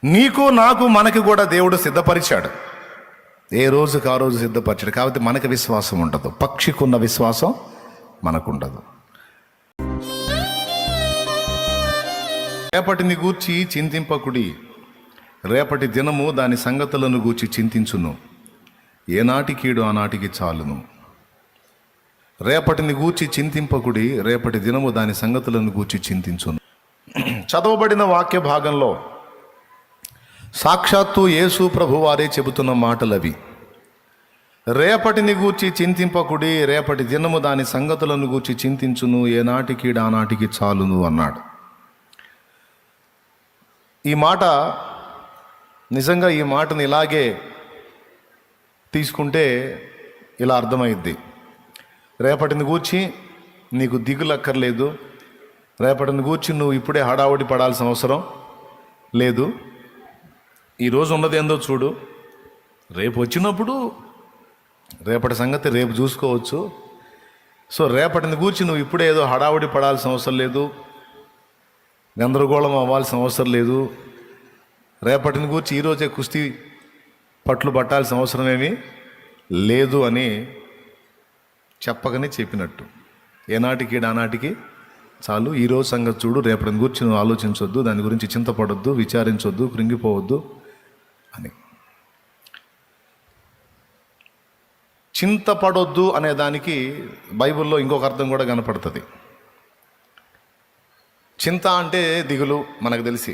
నీకు నాకు మనకి కూడా దేవుడు సిద్ధపరిచాడు. ఏ రోజుకి ఆ రోజు సిద్ధపరిచాడు. కాబట్టి మనకు విశ్వాసం ఉండదు. పక్షికున్న విశ్వాసం మనకుండదు. రేపటిని గూర్చి చింతింపకుడి, రేపటి దినము దాని సంగతులను గూర్చి చింతించును. ఏనాటి కీడు ఆనాటికి చాలును. రేపటిని గూర్చి చింతింపకుడి, రేపటి దినము దాని సంగతులను గూర్చి చింతించును. చదవబడిన వాక్య భాగంలో సాక్షాత్తు యేసు ప్రభు వారే చెబుతున్న మాటలవి. రేపటిని గూర్చి చింతింపకుడి, రేపటి దినము దాని సంగతులను గూర్చి చింతించును. ఏనాటి కీడు ఆనాటికి చాలును అన్నాడు. ఈ మాట నిజంగా ఈ మాటను ఇలాగే తీసుకుంటే ఇలా అర్థమైద్ది. రేపటిని గూర్చి నీకు దిగులక్కర్లేదు. రేపటిని గూర్చి నువ్వు ఇప్పుడే హడావుడి పడాల్సిన అవసరం లేదు. ఈరోజు ఉన్నది ఏందో చూడు, రేపు వచ్చినప్పుడు రేపటి సంగతి రేపు చూసుకోవచ్చు. సో రేపటిని గూర్చి నువ్వు ఇప్పుడే ఏదో హడావుడి పడాల్సిన అవసరం లేదు, గందరగోళం అవ్వాల్సిన అవసరం లేదు. రేపటిని గూర్చి ఈరోజే కుస్తీ పట్లు పట్టాల్సిన అవసరమేమీ లేదు అని చెప్పకనే చెప్పినట్టు. ఏనాటికి ఆనాటికి చాలు. ఈరోజు సంగతి చూడు, రేపటిని గురించి నువ్వు ఆలోచించొద్దు, దాని గురించి చింతపడొద్దు, విచారించొద్దు, కృంగిపోవద్దు అని. చింతపడొద్దు అనే దానికి బైబిల్లో ఇంకొక అర్థం కూడా కనపడుతుంది. చింత అంటే దిగులు, మనకు తెలిసి.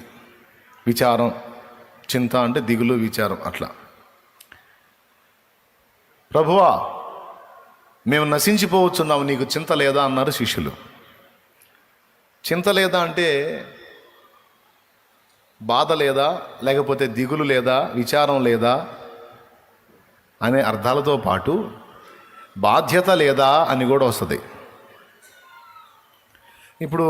విచారం, చింత అంటే దిగులు, విచారం. అట్లా ప్రభువా మేము నశించిపోవచ్చున్నాము, నీకు చింత లేదా అన్నారు శిష్యులు. చింత లేదా అంటే బాధ లేదా, లేకపోతే దిగులు లేదా, విచారం లేదా అనే అర్థాలతో పాటు బాధ్యత లేదా అని కూడా వస్తుంది. ఇప్పుడు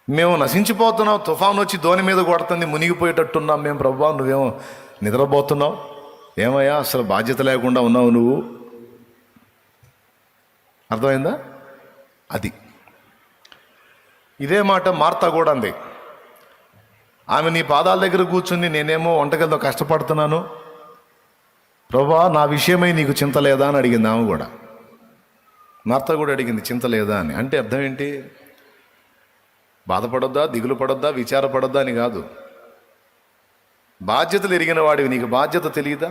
మేము నశించిపోతున్నాం, తుఫాను వచ్చి దోణి మీద కొడుతుంది, మునిగిపోయేటట్టున్నాం మేము. ప్రభువా నువ్వేమో నిద్రపోతున్నావు, ఏమయ్యా అసలు బాధ్యత లేకుండా ఉన్నావు నువ్వు. అర్థమైందా? అది ఇదే మాట మార్తా కూడా అంది. ఆమె నీ పాదాల దగ్గర కూర్చుని నేనేమో వంటగదిలో కష్టపడుతున్నాను, ప్రభువా నా విషయమై నీకు చింత లేదా అని అడిగింది. ఆమె కూడా, మార్తా కూడా అడిగింది చింత లేదా అని. అంటే అర్థం ఏంటి? బాధపడొద్దా, దిగులు పడొద్దా, విచారపడొద్దా అని కాదు. బాధ్యతలు ఎరిగిన వాడివి, నీకు బాధ్యత తెలియదా?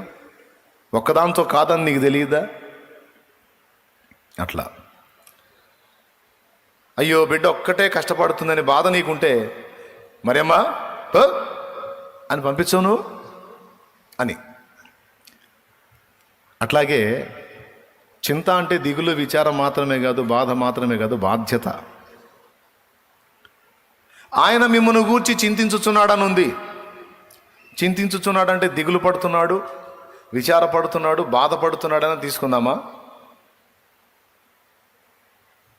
ఒక్కదాంతో కాదని నీకు తెలియదా? అట్లా అయ్యో బిడ్డ ఒక్కటే కష్టపడుతుందని బాధ నీకుంటే మరేమ్మా అని పంపించవు నువ్వు అని. అట్లాగే చింత అంటే దిగులు, విచారం మాత్రమే కాదు, బాధ మాత్రమే కాదు, బాధ్యత. ఆయన మిమ్మల్ని గూర్చి చింతించుచున్నాడని ఉంది. చింతించుచున్నాడంటే దిగులు పడుతున్నాడు, విచారపడుతున్నాడు, బాధపడుతున్నాడని తీసుకుందామా?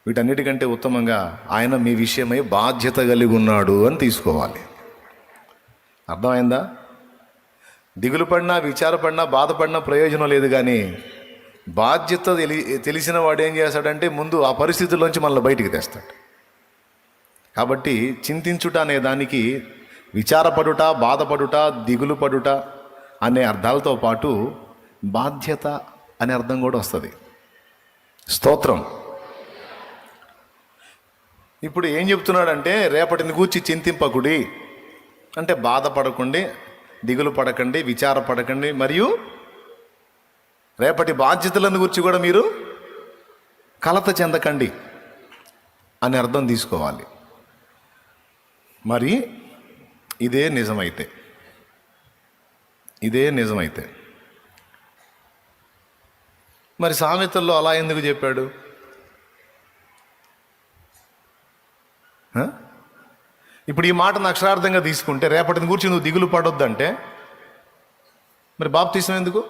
వీటన్నిటికంటే ఉత్తమంగా ఆయన మీ విషయమై బాధ్యత కలిగి ఉన్నాడు అని తీసుకోవాలి. అర్థమైందా? దిగులు పడినా, విచారపడినా, బాధపడినా ప్రయోజనం లేదు. కానీ బాధ్యత తెలిసిన వాడు ఏం చేస్తాడంటే ముందు ఆ పరిస్థితుల్లోంచి మనల్ని బయటికి తెస్తాడు. కాబట్టి చింతించుట అనే దానికి విచారపడుట, బాధపడుట, దిగులు పడుట అనే అర్థాలతో పాటు బాధ్యత అనే అర్థం కూడా వస్తుంది. స్తోత్రం. ఇప్పుడు ఏం చెప్తున్నాడంటే రేపటిని గూర్చి చింతింపకుడి అంటే బాధపడకండి, దిగులు పడకండి, విచారపడకండి, మరియు రేపటి బాధ్యతలను గురించి కూడా మీరు కలత చెందకండి అని అర్థం తీసుకోవాలి. మరి ఇదే నిజమైతే మరి సామెతల్లో అలా ఎందుకు చెప్పాడు? ఇప్పుడు ఈ మాటను అక్షరార్థంగా తీసుకుంటే రేపటిని గురించి నువ్వు దిగులు పడొద్దంటే మరి బాప్తీసం ఎందుకు?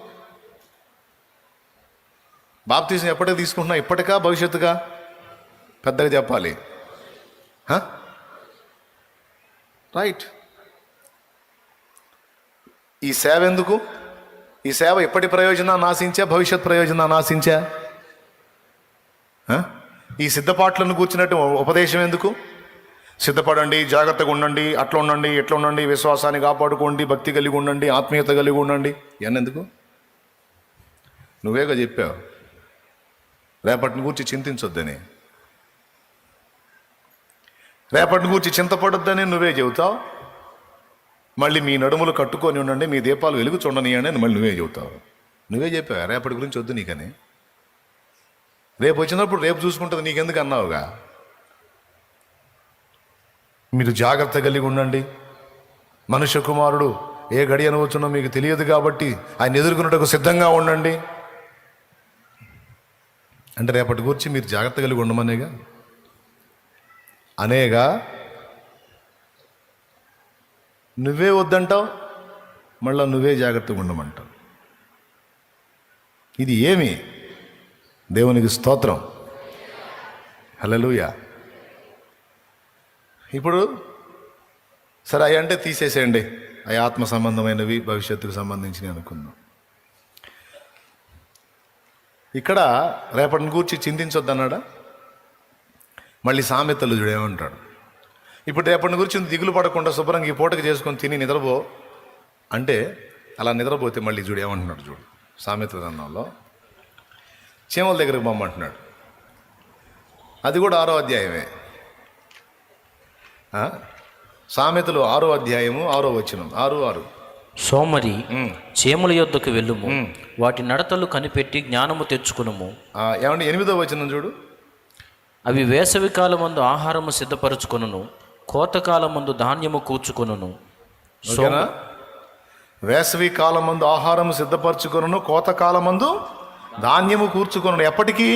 బాప్తీసం ఎప్పటికి తీసుకుంటున్నా? ఇప్పటికా భవిష్యత్తుగా? పెద్దగా చెప్పాలి. రైట్. ఈ సేవ ఎందుకు? ఈ సేవ ఇప్పటి ప్రయోజనాన్ని ఆశించా, భవిష్యత్ ప్రయోజనాన్ని ఆశించా? ఈ సిద్ధపాట్లను కూర్చున్నట్టు ఉపదేశం ఎందుకు? సిద్ధపడండి, జాగ్రత్తగా ఉండండి, అట్లా ఉండండి, ఎట్లా ఉండండి, విశ్వాసాన్ని కాపాడుకోండి, భక్తి కలిగి ఉండండి, ఆత్మీయత కలిగి ఉండండి. ఇవన్నీ ఎందుకు? నువ్వేగా చెప్పావు రేపటిని గురించి చింతించొద్దని, రేపటిని గురించి చింతపడొద్దని నువ్వే చెబుతావు. మళ్ళీ మీ నడుములు కట్టుకొని ఉండండి, మీ దీపాలు వెలుగు చూడని అని మళ్ళీ నువ్వే చెబుతావు. నువ్వే చెప్పావు రేపటి గురించి వద్దు నీకని. రేపు వచ్చినప్పుడు రేపు చూసుకుంటుంది నీకెందుకు అన్నావుగా. మీరు జాగ్రత్త కలిగి ఉండండి, మనుష్య కుమారుడు ఏ గడి అనవచ్చునో మీకు తెలియదు కాబట్టి ఆయన ఎదుర్కొన్నట్టుకు సిద్ధంగా ఉండండి అంటే రేపటి గురించి మీరు జాగ్రత్త కలిగి ఉండమనేగా, అనేగా. నువ్వే వద్దంటావు, మళ్ళీ నువ్వే జాగ్రత్తగా ఉండమంటావు. ఇది ఏమి? దేవునికి స్తోత్రం, హల్లెలూయా. ఇప్పుడు సరే అవి అంటే తీసేసేయండి, అవి ఆత్మ సంబంధమైనవి, భవిష్యత్తుకు సంబంధించినవి అనుకుందాం. ఇక్కడ రేపటిని గూర్చి చింతించొద్దన్నాడా? మళ్ళీ సామెతలు చూడేమంటాడు, ఇప్పుడు రేపటిని గురించి దిగులు పడకుండా శుభ్రంగా ఈ పూటకి చేసుకొని తిని నిద్రపో అంటే, అలా నిద్రపోతే మళ్ళీ చూడేమంటున్నాడు చూడు. సామెతల గ్రంథంలో చీమల దగ్గరకు పొమ్మంటున్నాడు. అది కూడా 6వ అధ్యాయమే. సామెతలు 6వ అధ్యాయము 6వ వచనం, 6:6. సోమరి చీమల యొద్దకు వెళ్ళుము, వాటి నడతలు కనిపెట్టి జ్ఞానము తెచ్చుకునుము. ఏమంటే 8వ వచనం చూడు. అవి వేసవి కాలమందు ఆహారము సిద్ధపరచుకొనును, కోతకాలమందు ధాన్యము కూర్చుకొనును. వేసవి కాలమందు ఆహారము సిద్ధపరచుకొనును, కోతకాలమందు ధాన్యము కూర్చుకొనును. ఎప్పటికీ?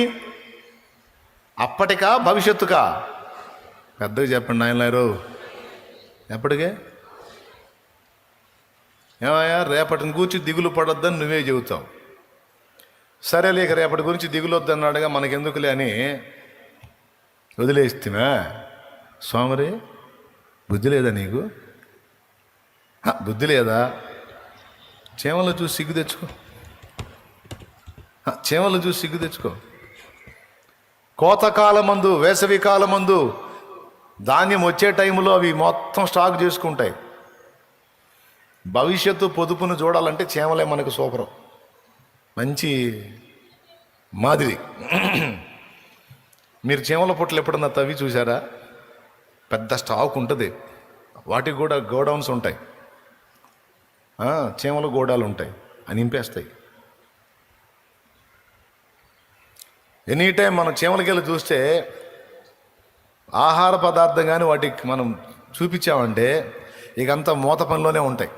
అప్పటికా భవిష్యత్తుకా? పెద్దగా చెప్పండి నాయనలారు. ఎప్పటికే? ఏమయ్యా రేపటిని గురించి దిగులు పడొద్దని నువ్వే చెబుతావు. సరే లేక రేపటి గురించి దిగులు వద్దన్నాడుగా మనకెందుకులే అని వదిలేస్తున్నా. స్వామరి బుద్ధి లేదా నీకు? బుద్ధి లేదా? చీమలు చూసి సిగ్గు తెచ్చుకో, చీమలు చూసి సిగ్గు తెచ్చుకో. కోతకాలమందు, వేసవి కాలమందు ధాన్యం వచ్చే టైంలో అవి మొత్తం స్టాక్ చేసుకుంటాయి. భవిష్యత్తు పొదుపును చూడాలంటే చీమలే మనకు సూపరం, మంచి మాదిరి. మీరు చీమల పుట్టలు ఎప్పుడన్నా తవ్వి చూసారా? పెద్ద స్టాక్ ఉంటుంది, వాటికి కూడా గోడౌన్స్ ఉంటాయి, చీమల గోడాలు ఉంటాయి, అని నింపేస్తాయి. ఎనీ టైం మనం చీమలకెళ్ళి చూస్తే ఆహార పదార్థం కానీ వాటికి మనం చూపించామంటే ఇక అంతా మూత పనిలోనే ఉంటాయి.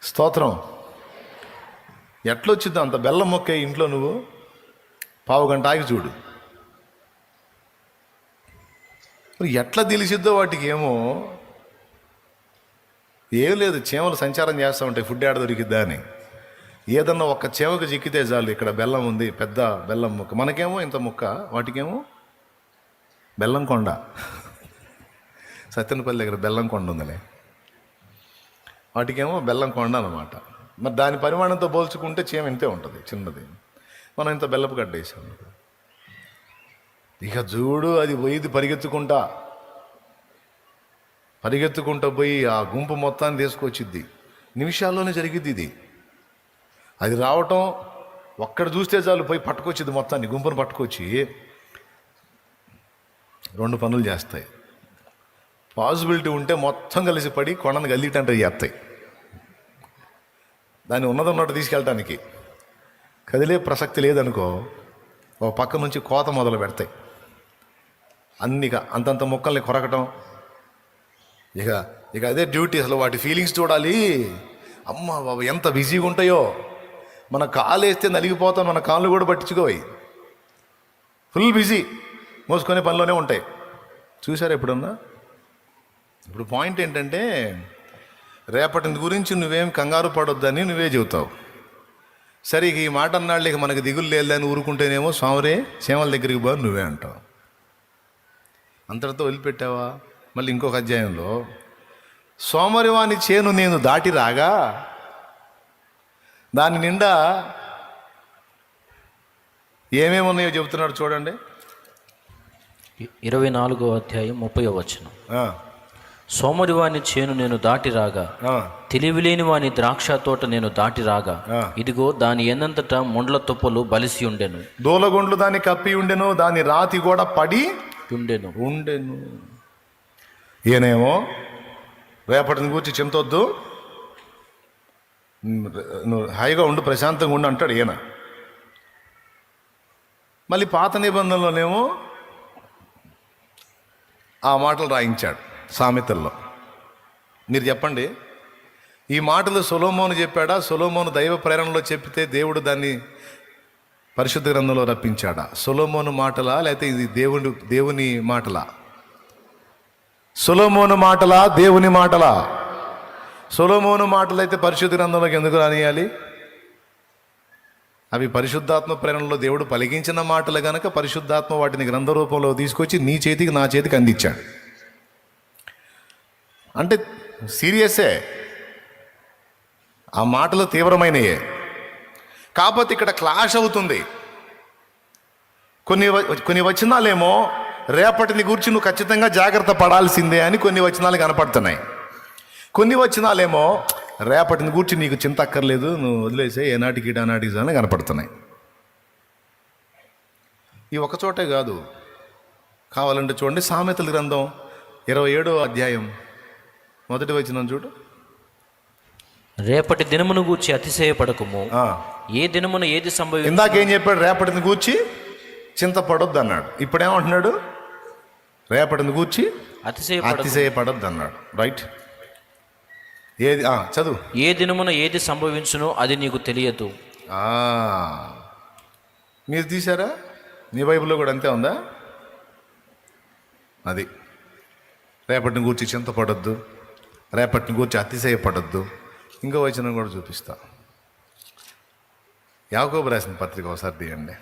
స్తోత్రం. ఎట్లొచ్చిందో అంత బెల్లం మొక్క ఇంట్లో నువ్వు 1/2 గంట ఆగి చూడు, ఎట్లా తెలిసిద్దో వాటికి. ఏమో ఏం లేదు, చీమలు సంచారం చేస్తూ ఉంటాయి, ఫుడ్ యాడ దొరికిద్దా అని. ఏదన్నా ఒక్క చీమకు చిక్కితే చాలు, ఇక్కడ బెల్లం ఉంది, పెద్ద బెల్లం ముక్క. మనకేమో ఇంత ముక్క, వాటికేమో బెల్లం కొండ. సత్యనపల్లి దగ్గర బెల్లం కొండ ఉందిలే, వాటికేమో బెల్లం కొండ అన్నమాట. మరి దాని పరిమాణంతో పోల్చుకుంటే చీమ ఇంతే ఉంటుంది, చిన్నది. మనం ఇంత బెల్లపు గడ్డ వేసాం. ఇక చూడు, అది పోయిది పరిగెత్తుకుంటూ పోయి ఆ గుంపు మొత్తాన్ని తీసుకొచ్చిద్ది. నిమిషాల్లోనే జరిగిద్ది ఇది. అది రావటం ఒక్కడ చూస్తే చాలు, పోయి పట్టుకొచ్చిద్ది మొత్తాన్ని, గుంపును పట్టుకొచ్చి 2 పనులు చేస్తాయి. పాసిబిలిటీ ఉంటే మొత్తం కలిసి పడి కొండను గల్లిటంటే చేస్తాయి. దాన్ని ఉన్నదన్నట్టు తీసుకెళ్ళటానికి కదిలే ప్రసక్తి లేదనుకో, ఒక పక్క నుంచి కోత మొదలు పెడతాయి. అన్నిగా అంతంత ముక్కల్ని కొరకటం. ఇక అదే డ్యూటీ. అసలు వాటి ఫీలింగ్స్ చూడాలి. అమ్మ బాబు ఎంత బిజీగా ఉంటాయో. మన కాలు వేస్తే నలిగిపోతాం, మన కాళ్ళు కూడా పట్టించుకోవాలి. ఫుల్ బిజీ, మోసుకునే పనిలోనే ఉంటాయి. చూసారా ఎప్పుడన్నా? ఇప్పుడు పాయింట్ ఏంటంటే, రేపటి గురించి నువ్వేం కంగారు పడొద్దని నువ్వే చెబుతావు. సరే ఇక ఈ మాట అన్నాళ్ళు ఇక మనకు దిగులు లేదని ఊరుకుంటేనేమో స్వామరే చీమల దగ్గరికి పో నువ్వే అంటావు. అంతటితో వదిలిపెట్టావా? మళ్ళీ ఇంకొక అధ్యాయంలో సోమరివాని చేను నేను దాటి రాగా దాని నిండా ఏమేమి ఉన్నాయో చెబుతున్నాడు చూడండి. 24వ అధ్యాయం 30వ వచనం. ఆ, సోమరివాని చేను నేను దాటి రాగా, ఆ, తెలివిలేని వాని ద్రాక్ష తోట నేను దాటి రాగా, ఆ. ఇదిగో దాని ఎన్నంతటా ముండ్ల తుప్పలు బలిసి ఉండెను. దూలగొండ్లు దాన్ని కప్పి ఉండెను, దాని రాతి కూడా పడి ఉండెను. ఈయనేమో రేపటిని గురించి చింతొద్దు, నువ్వు హాయిగా ఉండు, ప్రశాంతంగా ఉండు అంటాడు ఈయన. మళ్ళీ పాత నిబంధనలోనేమో ఆ మాటలు రాయించాడు సామెతల్లో. మీరు చెప్పండి, ఈ మాటలు సొలొమోను చెప్పాడా? సొలొమోను దైవ ప్రేరణలో చెప్పితే దేవుడు దాన్ని పరిశుద్ధ గ్రంథంలో రప్పించాడా? సొలొమోను మాటలా లేకపోతే ఇది దేవుని మాటలా? సొలొమోను మాటలా దేవుని మాటలా? సొలొమోను మాటలు అయితే పరిశుద్ధ గ్రంథంలోకి ఎందుకు రానియాలి? అవి పరిశుద్ధాత్మ ప్రేరణలో దేవుడు పలికించిన మాటలు గనక పరిశుద్ధాత్మ వాటిని గ్రంథ రూపంలో తీసుకొచ్చి నీ చేతికి నా చేతికి అందించాడు. అంటే సీరియస్సే, ఆ మాటలు తీవ్రమైనయే. కాకపోతే ఇక్కడ క్లాష్ అవుతుంది. కొన్ని వచనాలేమో రేపటిని గురించి నువ్వు ఖచ్చితంగా జాగ్రత్త పడాల్సిందే అని కొన్ని వచనాలు కనపడుతున్నాయి. కొన్ని వచనాలేమో రేపటిని గురించి నీకు చింత అక్కర్లేదు, నువ్వు వదిలేసే, ఏనాటికి ఈనాటికి అని కనపడుతున్నాయి. ఈ ఒకచోటే కాదు, కావాలంటే చూడండి సామెతల గ్రంథం 27వ అధ్యాయం 1వ వచనం చూడు. రేపటి దినమును గూర్చి అతిశయపడకము, ఏ దినమున ఏది సంభవించు. ఇందాకేం చెప్పాడు? రేపటిని గూర్చి చింతపడొద్దు అన్నాడు. ఇప్పుడేమంటున్నాడు? రేపటిని గూర్చి అతిశయపడొద్దు అన్నాడు. రైట్. ఏది చదువు. ఏ దినమున ఏది సంభవించునో అది నీకు తెలియదు. మీరు తీశారా? నీ బైబిల్లో కూడా అంతే ఉందా? అది రేపటిని గూర్చి చింతపడొద్దు, రేపటిని గూర్చి అతిశయపడొద్దు. ఇంకో వచనం కూడా చూపిస్తా. యాకోబు రాసిన పత్రిక ఒకసారి తీయండి.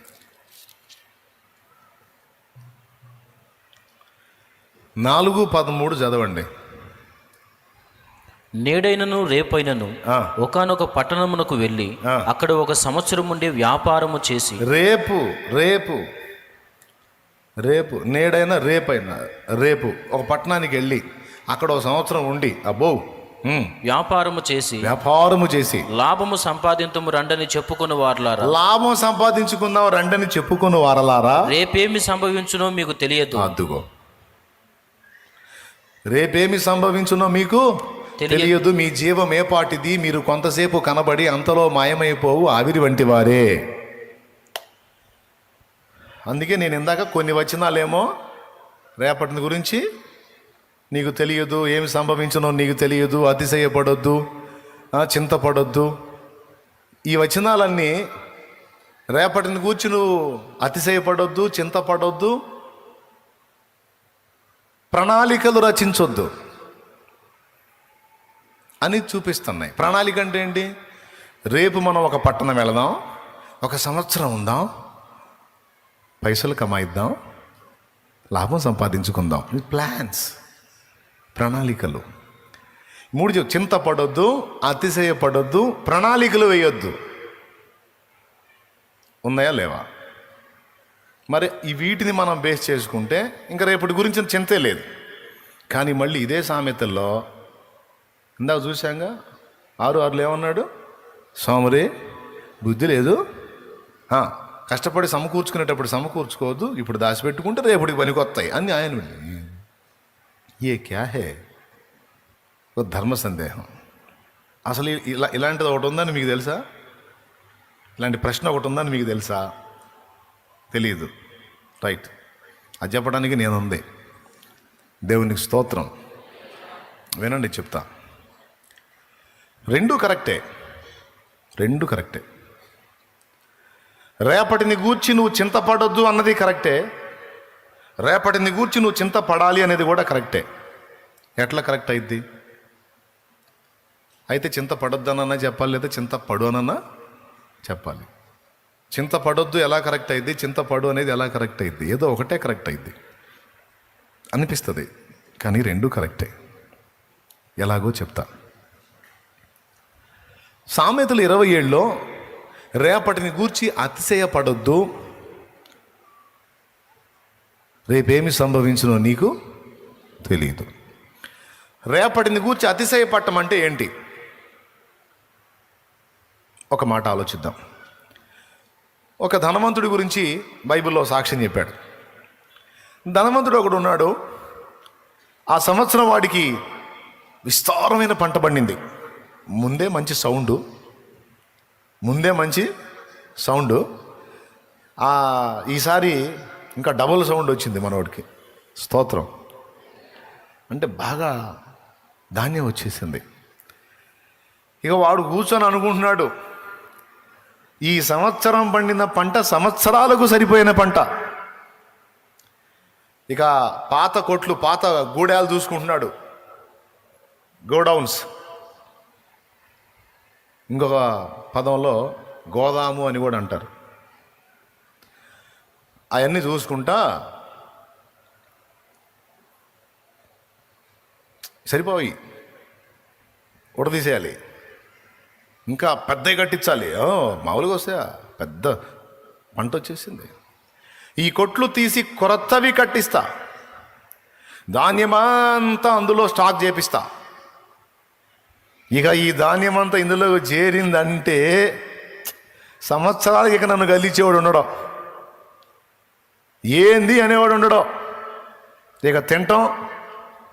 4:13 చదవండి. నేడైనను రేపైనను ఒకానొక పట్టణమునకు వెళ్ళి అక్కడ 1 సంవత్సరం ఉండి వ్యాపారము చేసి. రేపు రేపు రేపు నేడైనా రేపైనా రేపు ఒక పట్టణానికి వెళ్ళి అక్కడ 1 సంవత్సరం ఉండి వ్యాపారము చేసి లాభము సంపాదించము రండని చెప్పుకుని వారలారా. లాభం సంపాదించుకుందాం రండని చెప్పుకుని వారలారా. రేపేమి సంభవించునో మీకు తెలియదు. అద్దుగో, రేపేమి సంభవించునో మీకు తెలియదు. మీ జీవం ఏపాటిది, మీరు కొంతసేపు కనబడి అంతలో మాయమైపోవు ఆవిరి వంటి వారే. అందుకే నేను ఇందాక కొన్ని వచనాలేమో రేపటిని గురించి నీకు తెలియదు, ఏమి సంభవించునో నీకు తెలియదు, అతిశయపడొద్దు, చింతపడొద్దు. ఈ వచనాలన్నీ రేపటిని గూర్చి నువ్వు అతిశయపడొద్దు, చింతపడొద్దు, ప్రణాళికలు రచించొద్దు అని చూపిస్తున్నాయి. ప్రణాళిక అంటే ఏంటి? రేపు మనం ఒక పట్టణం వెళదాం, 1 సంవత్సరం ఉందాం, పైసలు కమాయిద్దాం, లాభం సంపాదించుకుందాం. ప్లాన్స్, ప్రణాళికలు. 3 చింతపడొద్దు, అతిశయపడొద్దు, ప్రణాళికలు వేయొద్దు. ఉన్నాయా లేవా? మరి ఈ వీటిని మనం బేస్ చేసుకుంటే ఇంకా రేపటి గురించి చింతే లేదు. కానీ మళ్ళీ ఇదే సామెతల్లో ఇందాక చూశాంగా 6:6 ఏమన్నాడు? సోమరి బుద్ధి లేదు, కష్టపడి సమకూర్చుకునేటప్పుడు సమకూర్చుకోవద్దు, ఇప్పుడు దాచిపెట్టుకుంటే రేపటికి పనికొస్తాయి అని ఆయన. ఏ క్యా హే ఒక ధర్మ సందేహం. అసలు ఇలాంటిది ఒకటి ఉందని మీకు తెలుసా? ఇలాంటి ప్రశ్న ఒకటి ఉందని మీకు తెలుసా? తెలియదు. రైట్, అది చెప్పడానికి నేనుంది. దేవునికి స్తోత్రం. వినండి, చెప్తా. రెండు కరెక్టే. రేపటిని గూర్చి నువ్వు చింతపడొద్దు అన్నది కరెక్టే, రేపటిని గూర్చి నువ్వు చింతపడాలి అనేది కూడా కరెక్టే. ఎట్లా కరెక్ట్ అయింది? అయితే చింతపడొద్దనన్నా చెప్పాలి, లేదా చింతపడు అనన్నా చెప్పాలి. చింతపడొద్దు ఎలా కరెక్ట్ అయింది, చింతపడు అనేది ఎలా కరెక్ట్ అయింది? ఏదో ఒకటే కరెక్ట్ అయింది అనిపిస్తుంది, కానీ రెండు కరెక్టే. ఎలాగో చెప్తా. సామెతలు 27లో రేపటిని గూర్చి అతిశయపడొద్దు, రేపేమి సంభవించునో నీకు తెలియదు. రేపటిని గూర్చి అతిశయపడటం అంటే ఏంటి? ఒక మాట ఆలోచిద్దాం. ఒక ధనవంతుడి గురించి బైబిల్లో సాక్ష్యం చెప్పాడు. ధనవంతుడు ఒకడు ఉన్నాడు. ఆ సంవత్సరం వాడికి విస్తారమైన పంట పండింది. ముందే మంచి సౌండు. ఈసారి ఇంకా డబుల్ సౌండ్ వచ్చింది మనోడికి. స్తోత్రం. అంటే బాగా ధాన్యం వచ్చేసింది. ఇక వాడు కూర్చొని అనుకుంటున్నాడు, ఈ సంవత్సరం పండిన పంట సంవత్సరాలకు సరిపోయిన పంట. ఇక పాత కొట్లు, పాత గూడాలు చూసుకుంటున్నాడు, గోడౌన్స్. ఇంకొక పదంలో గోదాము అని కూడా అంటారు. అవన్నీ చూసుకుంటా సరిపోయి ఉడదీసేయాలి, ఇంకా పెద్దవి కట్టించాలి. మామూలుగా వస్తే పెద్ద పంట వచ్చేసింది. ఈ కొట్లు తీసి కొత్తవి కట్టిస్తా, ధాన్యమంతా అందులో స్టాక్ చేపిస్తా. ఇక ఈ ధాన్యమంతా ఇందులో చేరిందంటే సంవత్సరాలకి ఇక నన్ను గలిచేవాడు ఉండడం, ఏంది అనేవాడు ఉండడం. ఇక తినటం,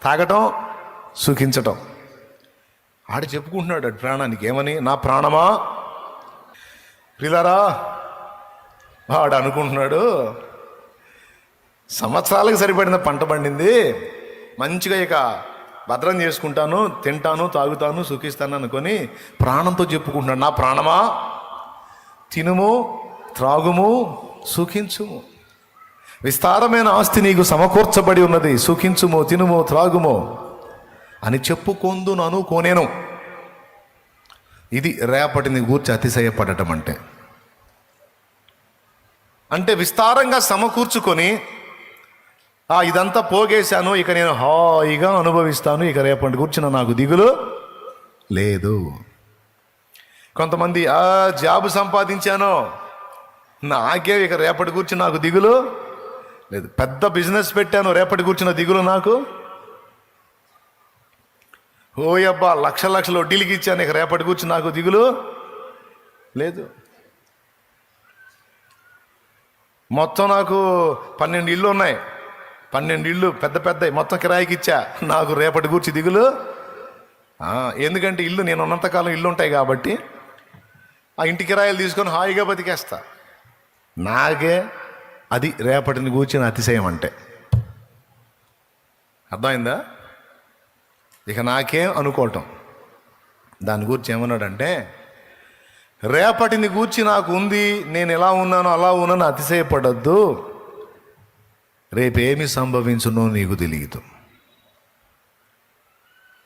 తాగటం, సుఖించటం. ఆడు చెప్పుకుంటున్నాడు అటు ప్రాణానికి ఏమని, నా ప్రాణమా ప్రియులారా. వాడు అనుకుంటున్నాడు, సంవత్సరాలకు సరిపడిన పంట పండింది, మంచిగా ఇక భద్రం చేసుకుంటాను, తింటాను, తాగుతాను, సుఖిస్తాను అనుకొని ప్రాణంతో చెప్పుకుంటున్నాడు, నా ప్రాణమా తినుము, త్రాగుము, సుఖించుము. విస్తారమైన ఆస్తి నీకు సమకూర్చబడి ఉన్నది, సుఖించుము, తినుము, త్రాగుము అని చెప్పుకొందునను కోనేను. ఇది రేపటిని గూర్చి అతిశయపడటం అంటే. అంటే విస్తారంగా సమకూర్చుకొని ఇదంతా పోగేశాను, ఇక నేను హాయిగా అనుభవిస్తాను, ఇక రేపటి కూర్చున్న నాకు దిగులు లేదు. కొంతమంది జాబు సంపాదించాను, నాకే ఇక రేపటి కూర్చుని నాకు దిగులు లేదు. పెద్ద బిజినెస్ పెట్టాను, రేపటి కూర్చున్న దిగులు నాకు. ఓయబ్బా లక్షల వడ్డీలకి ఇచ్చాను, ఇక రేపటి కూర్చుని నాకు దిగులు లేదు. మొత్తం నాకు 12 ఇళ్ళు ఉన్నాయి, 12 ఇళ్ళు పెద్దవి మొత్తం కిరాయికి ఇచ్చా, నాకు రేపటి కూర్చి దిగులు. ఎందుకంటే ఇల్లు నేను ఉన్నంతకాలం ఇల్లు ఉంటాయి కాబట్టి ఆ ఇంటి కిరాయిలు తీసుకొని హాయిగా బతికేస్తా. నాకే అది రేపటిని కూర్చిన అతిశయం అంటే. అర్థమైందా? ఇక నాకేం అనుకోవటం. దాని గురించి ఏమన్నాడంటే, రేపటిని గూర్చి నాకు ఉంది, నేను ఎలా ఉన్నానో అలా ఉన్నాను అతిశయపడద్దు, రేపేమి సంభవించునో నీకు తెలియదు.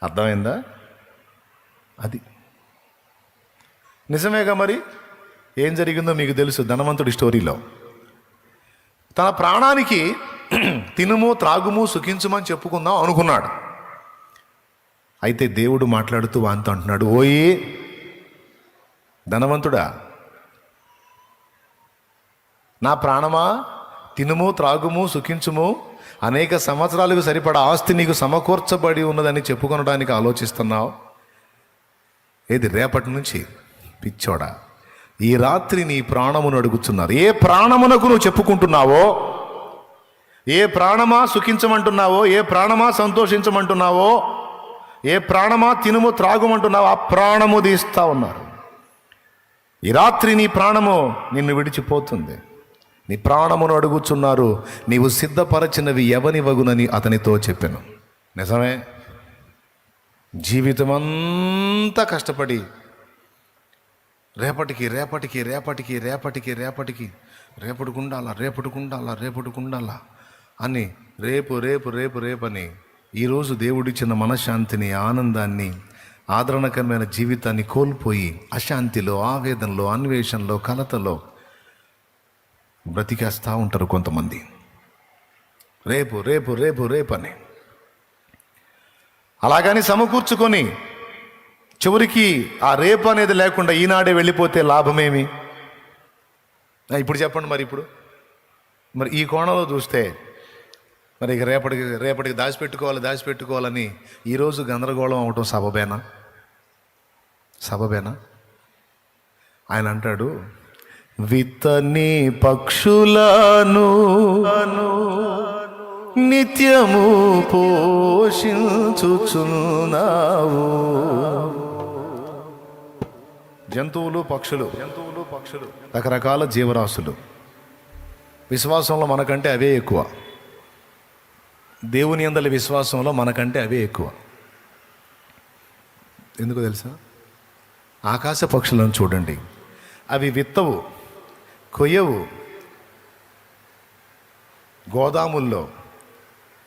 అర్థమైందా? అది నిజమేగా. మరి ఏం జరిగిందో మీకు తెలుసు. ధనవంతుడి స్టోరీలో తన ప్రాణానికి తినుము, త్రాగుము, సుఖించుమని చెప్పుకుందాం అనుకున్నాడు. అయితే దేవుడు మాట్లాడుతూ వాంతో అంటున్నాడు, ఓయి ధనవంతుడా, నా ప్రాణమా తినుము, త్రాగుము, సుఖించుము, అనేక సంవత్సరాలకు సరిపడా ఆస్తి నీకు సమకూర్చబడి ఉన్నదని చెప్పుకొనడానికి ఆలోచిస్తున్నావు. ఏది రేపటి నుంచి? పిచ్చోడా, ఈ రాత్రి నీ ప్రాణమును అడుగుతున్నారు. ఏ ప్రాణమునకు నువ్వు చెప్పుకుంటున్నావో, ఏ ప్రాణమా సుఖించమంటున్నావో, ఏ ప్రాణమా సంతోషించమంటున్నావో, ఏ ప్రాణమా తినుము త్రాగుమంటున్నావో ఆ ప్రాణము తీస్తా ఉన్నారు. ఈ రాత్రి నీ ప్రాణము నిన్ను విడిచిపోతుంది. నీ ప్రాణమును అడుగుచున్నారు, నీవు సిద్ధపరచినవి ఎవని వగునని అతనితో చెప్పాను. నిజమే. జీవితమంతా కష్టపడి రేపటికి రేపటికి రేపటికి రేపటికి రేపటికి రేపటికుండాలా అని రేపు రేపు రేపు రేపని ఈరోజు దేవుడిచ్చిన మనశ్శాంతిని, ఆనందాన్ని, ఆదరణకరమైన జీవితాన్ని కోల్పోయి అశాంతిలో, ఆవేదనలో, అన్వేషణలో, కలతలో బ్రతికేస్తూ ఉంటారు కొంతమంది. రేపు రేపు రేపు రేపని అలాగని సమకూర్చుకొని చివరికి ఆ రేపు అనేది లేకుండా ఈనాడే వెళ్ళిపోతే లాభమేమి? ఇప్పుడు చెప్పండి. మరి ఈ కోణంలో చూస్తే మరి ఇక రేపటికి దాచిపెట్టుకోవాలని ఈరోజు గందరగోళం అవటం సబబేనా? ఆయన అంటాడు, విత్తని పక్షులను నిత్యము పోషించుచున్నావు. జంతువులు పక్షులు రకరకాల జీవరాశులు, విశ్వాసంలో మనకంటే అవే ఎక్కువ. దేవుని యందలి విశ్వాసంలో మనకంటే అవే ఎక్కువ. ఎందుకు తెలుసా? ఆకాశ పక్షులను చూడండి, అవి విత్తవు, కొయ్యవు, గోదాముల్లో,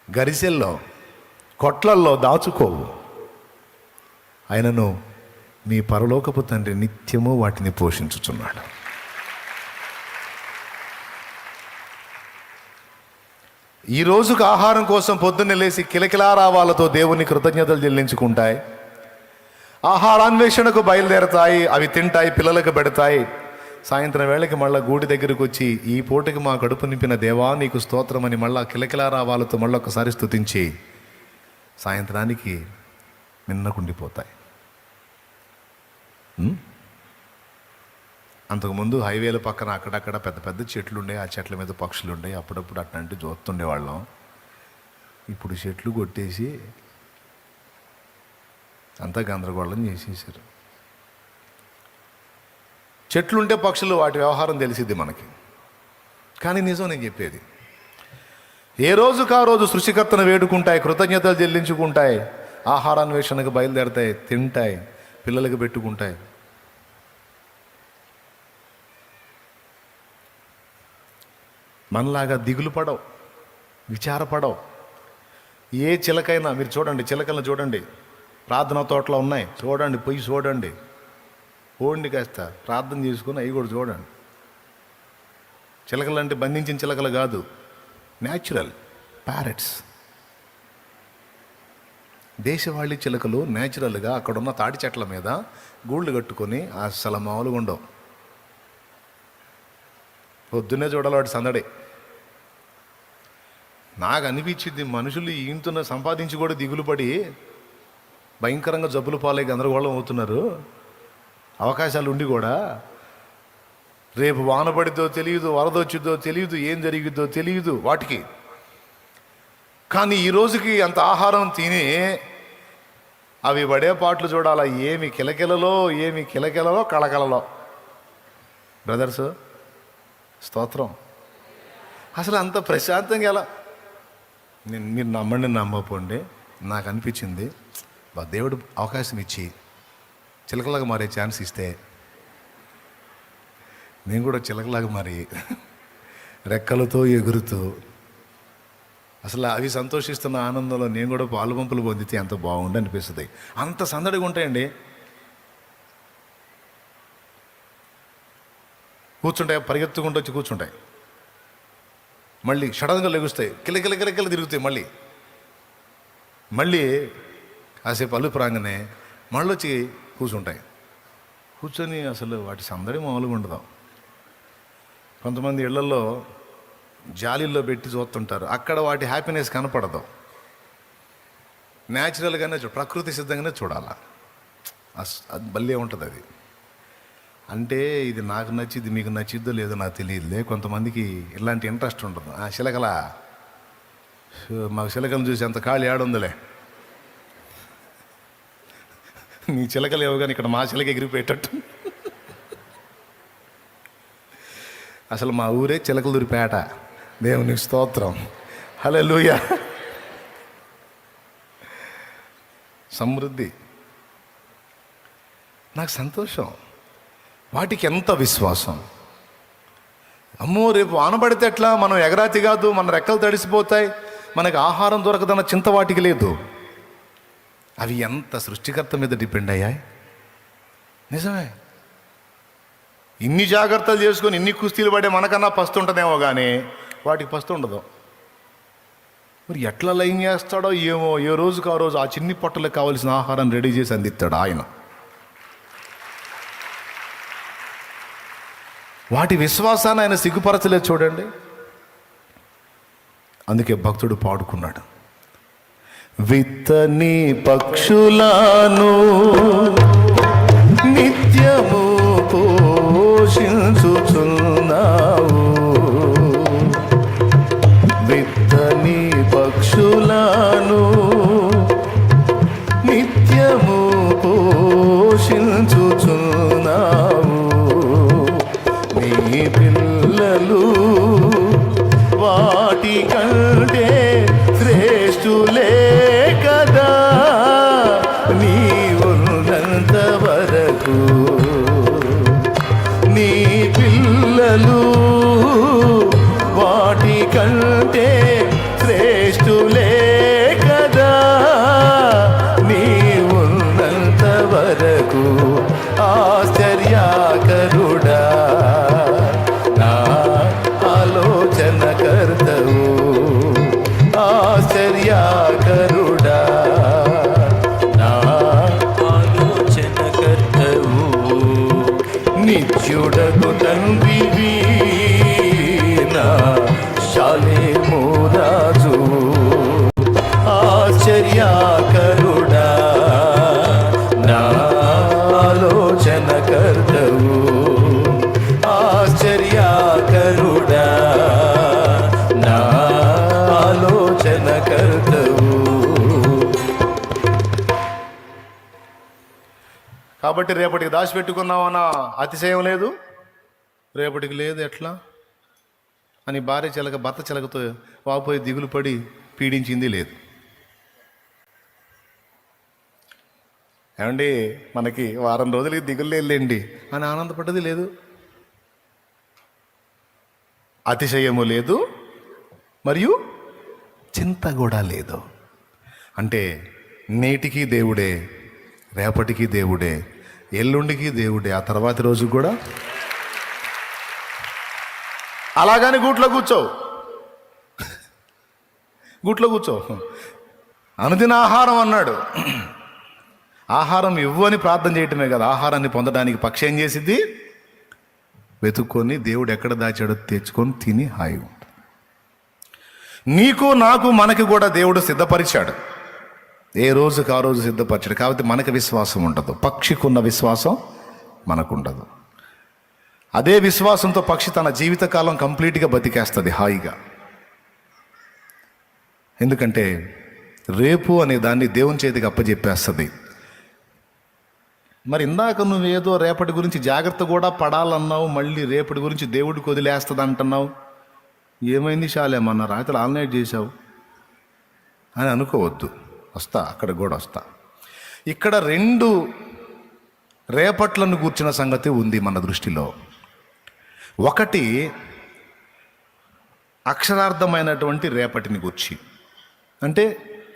గరిసెల్లో, కొట్లల్లో దాచుకోవు. ఆయనను మీ పరలోకపు తండ్రి నిత్యము వాటిని పోషించుచున్నాడు. ఈ రోజుకు ఆహారం కోసం పొద్దున్నే లేచి కిలకిలారావాలతో దేవుని కృతజ్ఞతలు చెల్లించుకుంటాయి. ఆహారాన్వేషణకు బయలుదేరతాయి, అవి తింటాయి, పిల్లలకు పెడతాయి. సాయంత్రం వేళకి మళ్ళీ గూడి దగ్గరకు వచ్చి, ఈ పూటకి మా కడుపు నింపిన దేవా నీకు స్తోత్రమని మళ్ళా కిలకిలారావాలతో మళ్ళీ ఒకసారి స్తుతించి సాయంత్రానికి మిన్నకుండిపోతాయి. అంతకుముందు హైవేల పక్కన అక్కడక్కడ పెద్ద పెద్ద చెట్లు ఉండే, ఆ చెట్ల మీద పక్షులు ఉండే, అప్పుడప్పుడు అట్లాంటి చూస్తుండేవాళ్ళం. ఇప్పుడు చెట్లు కొట్టేసి అంతా గందరగోళం చేసేసారు. చెట్లుంటే పక్షులు వాటి వ్యవహారం తెలిసిద్ది మనకి. కానీ నిజం నేను చెప్పేది, ఏ రోజుకు ఆ రోజు సృష్టికర్తను వేడుకుంటాయి, కృతజ్ఞతలు చెల్లించుకుంటాయి, ఆహారాన్వేషణకు బయలుదేరతాయి, తింటాయి, పిల్లలకు పెట్టుకుంటాయి. మనలాగా దిగులు పడవు, విచారపడవు. ఏ చిలకైనా మీరు చూడండి, చిలకలను చూడండి, ప్రార్థన తోటలో ఉన్నాయి, చూడండి, పోయి చూడండి, పోండి కాస్త ప్రార్థన చేసుకుని అవి కూడా చూడండి. చిలకలు అంటే బంధించిన చిలకలు కాదు, న్యాచురల్ ప్యారెట్స్. దేశవాళీ చిలకలు న్యాచురల్గా అక్కడున్న తాటి చెట్ల మీద గూళ్ళు కట్టుకొని అసలు మామూలుగా ఉండవు. పొద్దున్నే చూడాలి వాటి సందడి. నాకు అనిపించింది, మనుషులు ఈయంతో సంపాదించి కూడా దిగులు పడి భయంకరంగా జబ్బులు పాలై గందరగోళం అవుతున్నారు. అవకాశాలు ఉండి కూడా రేపు వాన పడిద్దో తెలియదు, వరద వచ్చిద్దో తెలియదు, ఏం జరిగిద్దో తెలియదు వాటికి. కానీ ఈ రోజుకి అంత ఆహారం తిని అవి పడే పాటలు చూడాలా, ఏమి కిలకిలలో కళకళలో. బ్రదర్స్ స్తోత్రం. అసలు అంత ప్రశాంతంగా ఎలా, మీరు నమ్మండి నమ్మపోండి, నాకు అనిపించింది దేవుడు అవకాశం ఇచ్చి చిలకలాగా మారే ఛాన్స్ ఇస్తే నేను కూడా చిలకలాగా మారి రెక్కలతో ఎగురుతూ అసలు అవి సంతోషిస్తున్న ఆనందంలో నేను కూడా పాలుపంపులు పొందితే ఎంత బాగుండి అనిపిస్తుంది. అంత సందడిగా ఉంటాయండి. కూర్చుంటాయి, పరిగెత్తుకుంటూ వచ్చి కూర్చుంటాయి, మళ్ళీ సడన్గా లెగుస్తాయి, కిలకిల తిరుగుతాయి, మళ్ళీ కాసేపు అలుపు రాగానే మళ్ళీ వచ్చి కూర్చొని అసలు వాటి సందడి మామూలుగా ఉండదు. కొంతమంది ఇళ్లలో జాలీల్లో పెట్టి చూస్తుంటారు, అక్కడ వాటి హ్యాపీనెస్ కనపడదు. న్యాచురల్గానే ప్రకృతి సిద్ధంగానే చూడాల, అది భలే ఉంటుంది. అది అంటే ఇది నాకు నచ్చిద్ది, మీకు నచ్చిద్దో లేదో నాకు తెలియదులే. కొంతమందికి ఇలాంటి ఇంట్రెస్ట్ ఉంటుంది. చిలకల మాకు చిలకలను చూసి అంత ఖాళీ ఆడుందిలే, నీ చిలకలు ఏవో కానీ ఇక్కడ మా చిలక ఎగిరిపోయేటట్టు. అసలు మా ఊరే చిలకలూరిపేట. దేవునికి స్తోత్రం, హల్లెలూయా. సమృద్ధి, నాకు సంతోషం. వాటికి ఎంత విశ్వాసం. అమ్మో రేపు ఆనబడితే ఎట్లా, మనం ఎగరాతి కాదు, మన రెక్కలు తడిసిపోతాయి, మనకి ఆహారం దొరకదన్న చింత వాటికి లేదు. అవి ఎంత సృష్టికర్త మీద డిపెండ్ అయ్యాయి. నిజమే, ఇన్ని జాగ్రత్తలు చేసుకొని ఇన్ని కుస్తీలు పడే మనకన్నా పస్తు ఉంటుందేమో కానీ వాటికి పస్తు ఉండదు. మరి ఎట్లా లైన్ చేస్తాడో ఏమో, ఏ రోజుకు ఆ రోజు ఆ చిన్ని పొట్టలకు కావాల్సిన ఆహారం రెడీ చేసి అందిస్తాడు ఆయన. వాటి విశ్వాసాన్ని ఆయన సిగ్గుపరచలేదు చూడండి. అందుకే భక్తుడు పాడుకున్నాడు, విత్తని పక్షులను నిత్యము పోషించుచున్నావు, విత్తని పక్షులను నిత్యము పోషించుచున్నావు, నీ పిల్లలు వాటి కంటే శ్రేష్ఠులే కదా, నీవున్నంత వరకు నీ పిల్లలు వాటి కంటే శ్రేష్ఠులే కదా, నీవున్నంత వరకు ఆశ్చర్యకరుడా నా ఆలోచన కర్తవు, ఆశ్చర్యకరుడా నా ఆలోచన కర్తవు, నిత్యుడకు తండ్రివి నా శాలేము రాజు, ఆశ్చర్యకరుడా నా ఆలోచన కర్తవు, ఆశ్చర్యకరుడా నా ఆలోచన కర్తవు. కాబట్టి రేపటికి దాచిపెట్టుకున్నామన్న అతిశయం లేదు, రేపటికి లేదు ఎట్లా అని భార్య చిలక భర్త చిలకతో వాపోయి దిగులు పడి పీడించింది లేదు. ఏమండి, మనకి వారం రోజులకి దిగులు లేదులేండి అని ఆనందపడ్డది లేదు, అతిశయము లేదు, మరియు చింత కూడా లేదు. అంటే నేటికి దేవుడే, రేపటికి దేవుడే, ఎల్లుండికి దేవుడే, ఆ తర్వాతి రోజు కూడా. అలాగని గూట్లో కూర్చో అనుదిన ఆహారం అన్నాడు. ఆహారం ఇవ్వని ప్రార్థన చేయటమే కదా, ఆహారాన్ని పొందడానికి పక్షి ఏం చేసిద్ది, వెతుక్కొని దేవుడు ఎక్కడ దాచాడో తెచ్చుకొని తిని హాయిగా. నీకు నాకు మనకి కూడా దేవుడు సిద్ధపరిచాడు, ఏ రోజుకి ఆ రోజు సిద్ధపరిచాడు. కాబట్టి మనకు విశ్వాసం ఉండదు, పక్షికున్న విశ్వాసం మనకుండదు. అదే విశ్వాసంతో పక్షి తన జీవితకాలం కంప్లీట్గా బతికేస్తుంది హాయిగా. ఎందుకంటే రేపు అనే దాన్ని దేవుని చేతికి అప్పచెప్పేస్తుంది. మరి ఇందాక నువ్వేదో రేపటి గురించి జాగ్రత్త కూడా పడాలన్నావు, మళ్ళీ రేపటి గురించి దేవుడికి వదిలేస్తుంది అంటున్నావు. ఏమైంది శాలేమన్నా రాత్రి ఆల్నైట్ చేశావు అని అనుకోవద్దు. వస్తా, అక్కడ కూడా వస్తా. ఇక్కడ 2 రేపట్లను కూర్చున్న సంగతి ఉంది మన దృష్టిలో. ఒకటి అక్షరార్థమైనటువంటి రేపటిని గూర్చి, అంటే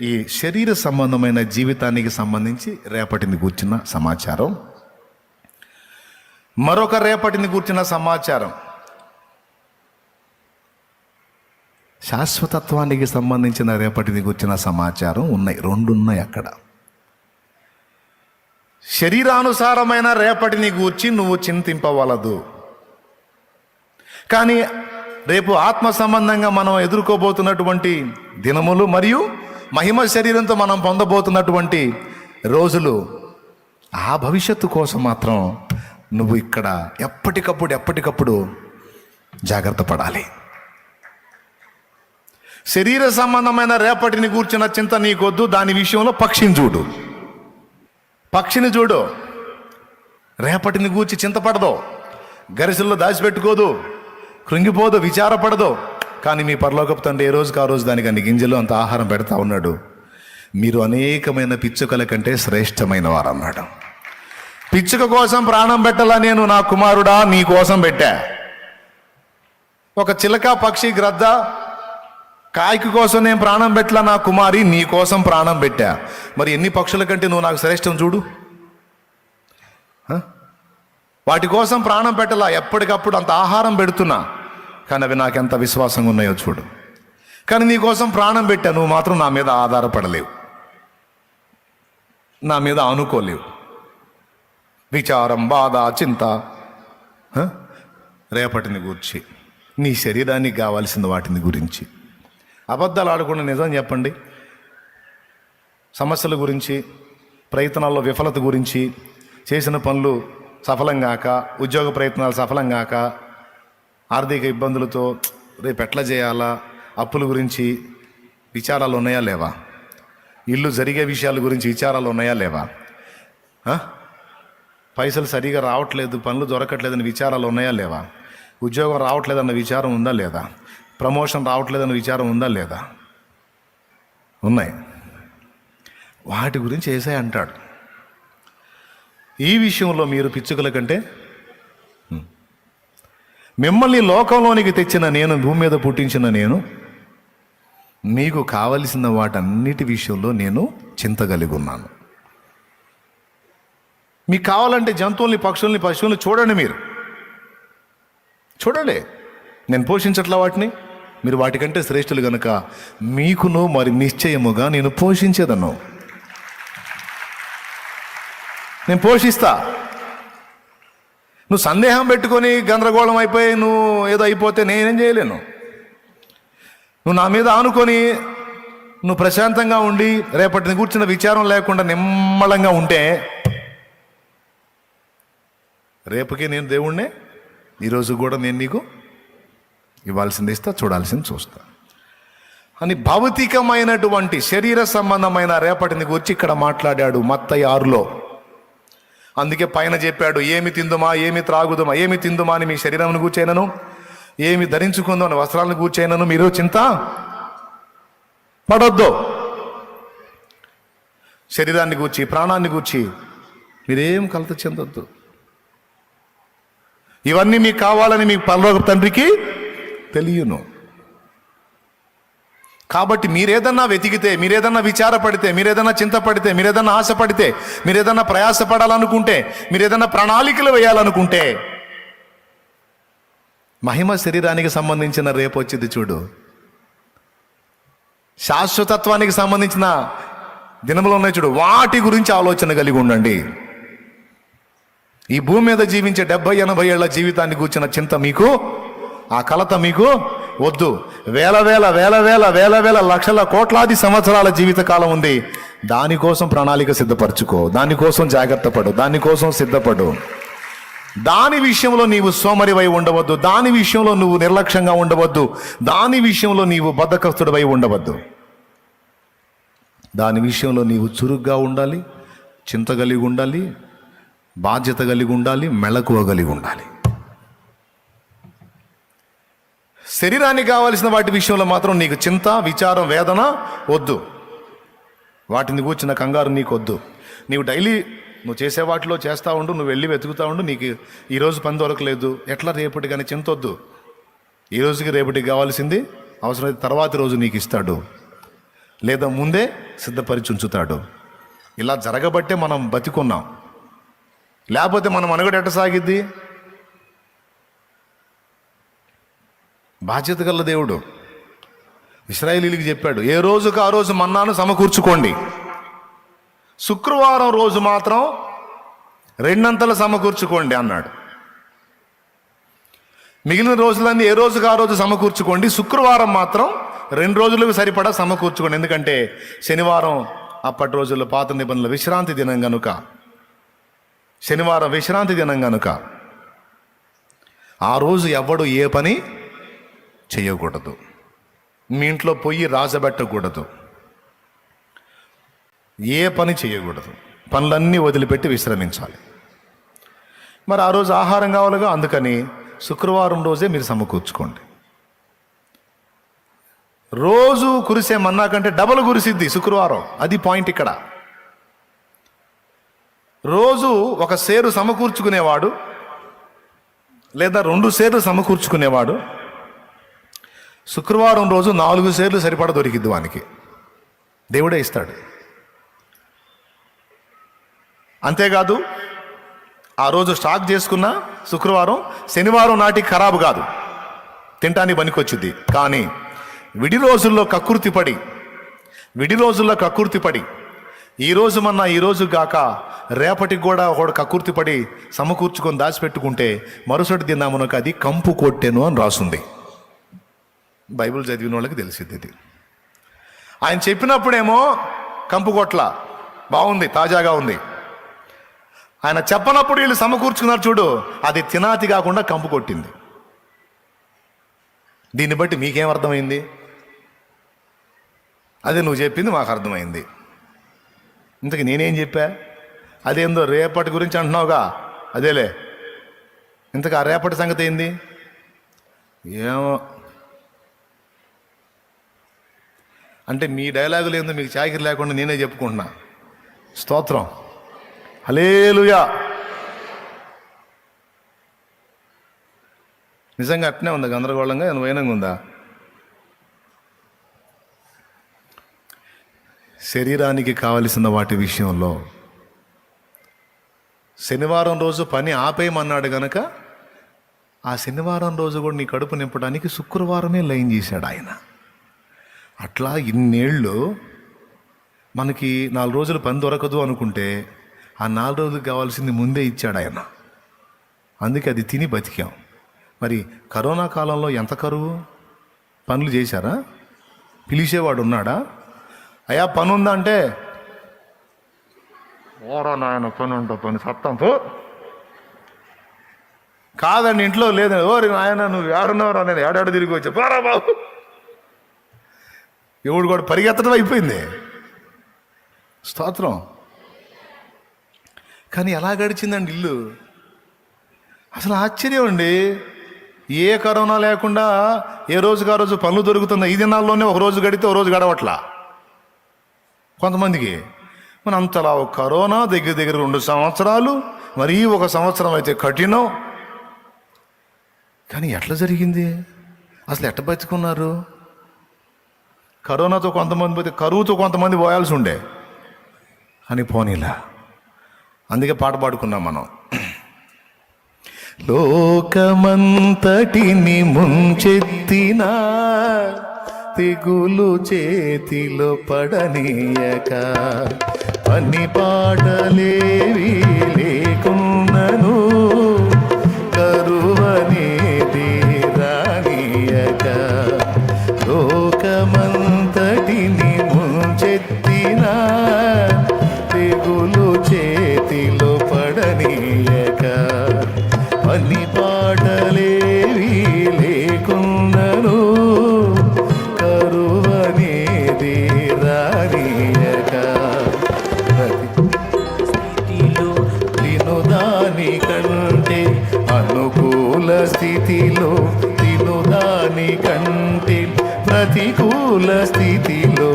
ఈ శరీర సంబంధమైన జీవితానికి సంబంధించి రేపటిని గూర్చిన సమాచారం. మరొక రేపటిని గూర్చిన సమాచారం శాశ్వతత్వానికి సంబంధించిన రేపటిని గూర్చిన సమాచారం ఉన్నాయి. 2 ఉన్నాయి అక్కడ. శరీరానుసారమైన రేపటిని గూర్చి నువ్వు చింతింపవలదు, కానీ రేపు ఆత్మ సంబంధంగా మనం ఎదుర్కోబోతున్నటువంటి దినములు మరియు మహిమ శరీరంతో మనం పొందబోతున్నటువంటి రోజులు, ఆ భవిష్యత్తు కోసం మాత్రం నువ్వు ఇక్కడ ఎప్పటికప్పుడు జాగ్రత్త పడాలి. శరీర సంబంధమైన రేపటిని కూర్చున్న చింత నీకొద్దు. దాని విషయంలో పక్షిని చూడు, రేపటిని గూర్చి చింతపడదు, గరిసెల్లో దాచిపెట్టుకోదు, కృంగిపోదు, విచారపడదు. కానీ మీ పరలోకపు తండ్రి ఏ రోజుకి ఆ రోజు దానికి అన్ని గింజలు అంత ఆహారం పెడతా ఉన్నాడు. మీరు అనేకమైన పిచ్చుకల కంటే శ్రేష్టమైన వారు అన్నాడు. పిచ్చుక కోసం ప్రాణం పెట్టాలా నేను నా కుమారుడా నీ కోసం పెట్టా. ఒక చిలక, పక్షి, గ్రద్ద, కాయకు కోసం నేను ప్రాణం పెట్టలా నా కుమారి నీ కోసం ప్రాణం పెట్టా. మరి ఎన్ని పక్షుల కంటే నువ్వు నాకు శ్రేష్టం చూడు. వాటి కోసం ప్రాణం పెట్టలా, ఎప్పటికప్పుడు అంత ఆహారం పెడుతున్నా, కానీ అవి నాకు ఎంత విశ్వాసంగా ఉన్నాయో చూడు. కానీ నీ కోసం ప్రాణం పెట్టా, నువ్వు మాత్రం నా మీద ఆధారపడలేవు, నా మీద అనుకోలేవు. విచారం, బాధ, చింత రేపటిని గురించి, నీ శరీరానికి కావాల్సిన వాటిని గురించి, అబద్ధాలు ఆడకుండా నిజం చెప్పండి. సమస్యల గురించి, ప్రయత్నాల్లో విఫలత గురించి, చేసిన పనులు సఫలం కాక, ఉద్యోగ ప్రయత్నాలు సఫలం కాక, ఆర్థిక ఇబ్బందులతో రేపు ఎట్లా చేయాలా, అప్పుల గురించి విచారాలు ఉన్నాయా లేవా? ఇల్లు జరిగే విషయాల గురించి విచారాలు ఉన్నాయా లేవా? పైసలు సరిగా రావట్లేదు, పనులు దొరకట్లేదని విచారాలు ఉన్నాయా లేవా? ఉద్యోగం రావట్లేదన్న విచారం ఉందా లేదా? ప్రమోషన్ రావట్లేదన్న విచారం ఉందా లేదా? ఉన్నాయి. వాటి గురించి యేసయ్య అంటాడు, ఈ విషయంలో మీరు పిచ్చుకల కంటే, మిమ్మల్ని లోకంలోనికి తెచ్చిన నేను, భూమి మీద పుట్టించిన నేను, మీకు కావలసిన వాటన్నిటి విషయంలో నేను చింత కలిగి ఉన్నాను. మీకు కావాలంటే జంతువుల్ని, పక్షుల్ని, పశువుల్ని చూడండి, మీరు చూడండి, నేను పోషించట్లా వాటిని, మీరు వాటికంటే శ్రేష్ఠులు కనుక మీకును మరి నిశ్చయముగా నేను పోషించేదను, నేను పోషిస్తా. నువ్వు సందేహం పెట్టుకొని గందరగోళం అయిపోయి నువ్వు ఏదో అయిపోతే నేనేం చేయలేను. నువ్వు నా మీద ఆనుకొని నువ్వు ప్రశాంతంగా ఉండి రేపటిని కూర్చున్న విచారం లేకుండా నిమ్మలంగా ఉంటే రేపుకే నేను దేవుణ్ణే, ఈరోజు కూడా నేను నీకు ఇవ్వాల్సింది ఇస్తా, చూడాల్సింది చూస్తా అని భౌతికమైనటువంటి శరీర సంబంధమైన రేపటిని గురించి ఇక్కడ మాట్లాడాడు మత్తయి 6లో. అందుకే పైన చెప్పాడు, ఏమి తిందుమా, ఏమి త్రాగుదుమా, ఏమి తిందుమా అని మీ శరీరంను కూర్చైనను, ఏమి ధరించుకుందో అని వస్త్రాలను కూర్చైనను మీరు చింత పడొద్దు. శరీరాన్ని గూర్చి, ప్రాణాన్ని గూర్చి మీరేం కలత చెందొద్దు. ఇవన్నీ మీకు కావాలని మీ పరలోక తండ్రికి తెలియను. కాబట్టి మీరేదన్నా వెతికితే, మీరేదన్నా విచారపడితే, మీరేదన్నా చింతపడితే, మీరేదన్నా ఆశపడితే, మీరేదన్నా ప్రయాసపడాలనుకుంటే, మీరేదన్నా ప్రణాళికలు వేయాలనుకుంటే, మహిమ శరీరానికి సంబంధించిన రేపు వచ్చింది చూడు, శాశ్వతత్వానికి సంబంధించిన దినములు ఉన్నాయి చూడు, వాటి గురించి ఆలోచన కలిగి ఉండండి. ఈ భూమి మీద జీవించే 70-80 ఏళ్ల జీవితాన్ని కూర్చున్న చింత మీకు, ఆ కలత మీకు వద్దు. వేల వేల వేల వేల వేల వేల లక్షల కోట్లాది సంవత్సరాల జీవితకాలం ఉంది. దానికోసం ప్రణాళిక సిద్ధపరచుకో, దానికోసం జాగ్రత్త పడు, దానికోసం సిద్ధపడు. దాని విషయంలో నీవు సోమరివై ఉండవద్దు, దాని విషయంలో నువ్వు నిర్లక్ష్యంగా ఉండవద్దు, దాని విషయంలో నీవు బద్ధకస్తుడివై ఉండవద్దు. దాని విషయంలో నీవు చురుగ్గా ఉండాలి, చింత కలిగి ఉండాలి, బాధ్యత కలిగి ఉండాలి, మెళకువ కలిగి ఉండాలి. శరీరానికి కావలసిన వాటి విషయంలో మాత్రం నీకు చింత, విచారం, వేదన వద్దు. వాటిని కూర్చున్న కంగారు నీకు వద్దు. నీవు డైలీ నువ్వు చేసే వాటిలో చేస్తూ ఉండు, నువ్వు వెళ్ళి వెతుకుతూ ఉండు. నీకు ఈరోజు పని దొరకలేదు, ఎట్లా రేపటి కానీ చింత వద్దు. ఈ రోజుకి రేపటికి కావాల్సింది అవసరమైతే తర్వాతి రోజు నీకు ఇస్తాడు, లేదా ముందే సిద్ధపరిచి ఉంచుతాడు. ఇలా జరగబట్టే మనం బతికున్నాం. లేకపోతే మనం మనుగడ ఎట్ట సాగిద్ది? బాధ్యత గల దేవుడు ఇశ్రాయేలీయులకు చెప్పాడు, ఏ రోజుకు ఆ రోజు మన్నాను సమకూర్చుకోండి, శుక్రవారం రోజు మాత్రం 2 సమకూర్చుకోండి అన్నాడు. మిగిలిన రోజులన్నీ ఏ రోజుకు ఆ రోజు సమకూర్చుకోండి, శుక్రవారం మాత్రం 2 రోజులకు సరిపడా సమకూర్చుకోండి. ఎందుకంటే శనివారం అప్పటి రోజుల్లో పాత నిబంధనల విశ్రాంతి దినం కనుక, శనివారం విశ్రాంతి దినం కనుక ఆ రోజు ఎవడు ఏ పని చేయకూడదు. మీ ఇంట్లో పొయ్యి రాజబెట్టకూడదు, ఏ పని చేయకూడదు, పనులన్నీ వదిలిపెట్టి విశ్రమించాలి. మరి ఆ రోజు ఆహారం కావాలిగా, అందుకని శుక్రవారం రోజే మీరు సమకూర్చుకోండి. రోజు కురిసే మన్నా కంటే డబల్ కురిసిద్ది శుక్రవారం. అది పాయింట్ ఇక్కడ. రోజు ఒక సేరు సమకూర్చుకునేవాడు లేదా 2 సేర్లు సమకూర్చుకునేవాడు శుక్రవారం రోజు 4 సేర్లు సరిపడా దొరికిద్ది వానికి, దేవుడే ఇస్తాడు. అంతేకాదు ఆ రోజు స్టాక్ చేసుకున్న శుక్రవారం శనివారం నాటికి ఖరాబు కాదు, తినటానికి పనికొచ్చుద్ది. కానీ విడి రోజుల్లో కక్కుర్తి పడి ఈరోజు మన్నా ఈరోజు గాక రేపటికి కూడా ఒకడు కక్కుర్తి పడి సమకూర్చుకొని దాచిపెట్టుకుంటే మరుసటి దినామునకు అది కంపు కొట్టెను అని రాసుంది. బైబిల్ చదివిన వాళ్ళకి తెలిసింది ఇది. ఆయన చెప్పినప్పుడేమో కంపు కొట్ల బాగుంది, తాజాగా ఉంది. ఆయన చెప్పనప్పుడు వీళ్ళు సమకూర్చుకున్నారు చూడు, అది తినాతి కాకుండా కంపు కొట్టింది. దీన్ని బట్టి మీకేం అర్థమైంది? అదే నువ్వు చెప్పింది మాకు అర్థమైంది. ఇంతకు నేనేం చెప్పా? అదేందో రేపటి గురించి అంటున్నావుగా, అదేలే. ఇంతకు ఆ రేపటి సంగతి ఏంది? ఏమో అంటే మీ డైలాగులు ఏందో మీకు చాకిరి లేకుండా నేనే చెప్పుకుంటున్నా. స్తోత్రం, హల్లెలూయా. నిజంగా అట్నే ఉందా? గందరగోళంగా వైనంగా ఉందా? శరీరానికి కావలసిన వాటి విషయంలో శనివారం రోజు పని ఆపేయమన్నాడు గనక ఆ శనివారం రోజు కూడా నీ కడుపు నింపడానికి శుక్రవారమే లైన్ చేశాడు ఆయన. అట్లా ఇన్నేళ్ళు మనకి 4 రోజులు పని దొరకదు అనుకుంటే ఆ 4 రోజులకు కావాల్సింది ముందే ఇచ్చాడు ఆయన. అందుకే అది తిని బతికాం. మరి కరోనా కాలంలో ఎంత కరువు? పనులు చేశారా? పిలిచేవాడు ఉన్నాడా? అయ్యా పని ఉందా అంటే, ఓరా నాయన పని ఉంటా, పని సత్తంతో కాదండి ఇంట్లో లేదండి. ఓరి నాయన నువ్వు ఏడున్నావురా, నేను ఏడాడు తిరిగి వచ్చా, పోరా బాబు. ఎవడు కూడా పరిగెత్తడం అయిపోయింది. స్తోత్రం. కానీ ఎలా గడిచిందండి ఇల్లు? అసలు ఆశ్చర్యం అండి. ఏ కరోనా లేకుండా ఏ రోజుకి ఆ రోజు పనులు దొరుకుతుంది. ఈ దినాల్లోనే ఒక రోజు గడితే ఒక రోజు గడవట్లా కొంతమందికి. మన అంతలా ఒక కరోనా దగ్గర 2 సంవత్సరాలు, మరీ 1 సంవత్సరం అయితే కఠినం. కానీ ఎట్లా జరిగింది? అసలు ఎట్ట బతుకున్నారు? కరోనాతో కొంతమంది పోతే కరువుతో కొంతమంది పోయాల్సి ఉండే అని పోనీలా. అందుకే పాట పాడుకున్నాం మనం. లోకమంతటిని ముంచెత్తిన తెగులు చేతిలో పడనీయక, పని పాటలేవి లేకున్నను కరువనేది రానీయక, లోకమంతటిని ముంచెత్తిన తెగులు చేతిలో పడనీయక, పని పాటలేవి లేకున్నను కరువనేది రానీయక, తినుదాని కంటే అనుకూల స్థితిలో, తినుదాని కంటే ప్రతికూల స్థితిలో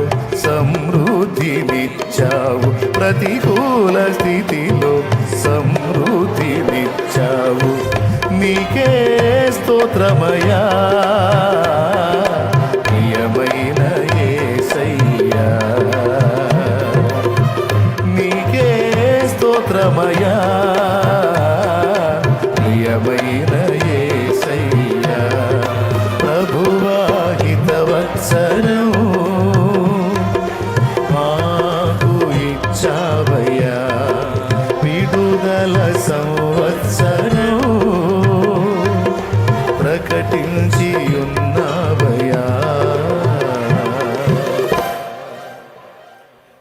సమృద్ధినిచ్చావు, ప్రతికూల స్థితిలో సమృద్ధినిచ్చావు. నీకే స్తోత్రమయా ప్రియమైన యేసయ్యా, నీకే స్తోత్రమయా ప్రియమైన యేసయ్యా. ప్రభువా హితవత్సరం మాకు ఇచ్చావయ్యా, విడుదల సంవత్సరం ప్రకటించి ఉన్నావయ్యా.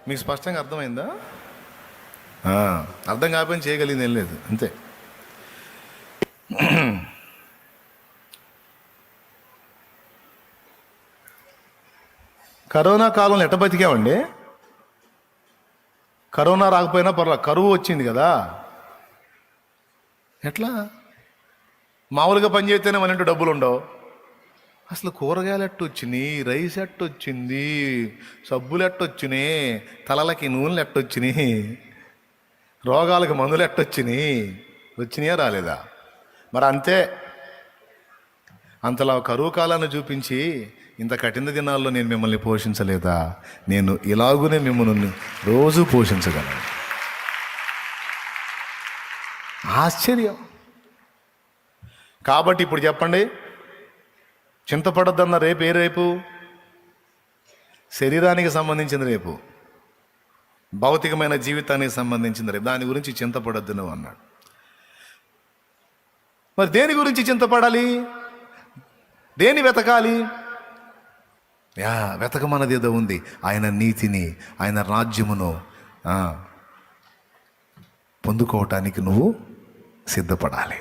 మీకు స్పష్టంగా అర్థమైందా? అర్థం కాకపోయినా చేయగలిగింది ఏం లేదు, అంతే. కరోనా కాలంలో ఎట్ట బతికామండి? కరోనా రాకపోయినా పర్వాలేదు, కరువు వచ్చింది కదా. ఎట్లా? మామూలుగా పని చేస్తేనే మన ఇంట్లో డబ్బులు ఉండవు. అసలు కూరగాయలు ఎట్టొచ్చినాయి, రైస్ ఎట్టొచ్చింది, సబ్బులు ఎట్టొచ్చినాయి, తలలకి నూనెలు ఎట్టొచ్చినాయి, రోగాలకు మందులు ఎట్టొచ్చినాయి, వచ్చినాయా రాలేదా? మరి అంతే. అంతలా కరువు కాలాన్ని చూపించి ఇంత కఠిన దినాల్లో నేను మిమ్మల్ని పోషించలేదా? నేను ఇలాగునే మిమ్మల్ని రోజు పోషించగలను. ఆశ్చర్యం. కాబట్టి ఇప్పుడు చెప్పండి, చింతపడద్దన్న రేపు ఏ రేపు? శరీరానికి సంబంధించిన రేపు, భౌతికమైన జీవితానికి సంబంధించిన రేపు. దాని గురించి చింతపడద్దు నువ్వు అన్నాడు. మరి దేని గురించి చింతపడాలి? దేని వెతకాలి? వెతకమన్నది ఏదో ఉంది. ఆయన నీతిని, ఆయన రాజ్యమును పొందుకోవటానికి నువ్వు సిద్ధపడాలి.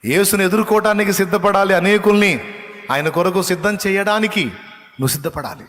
యేసుని ఎదుర్కోవటానికి సిద్ధపడాలి. అనేకుల్ని ఆయన కొరకు సిద్ధం చేయడానికి నువ్వు సిద్ధపడాలి.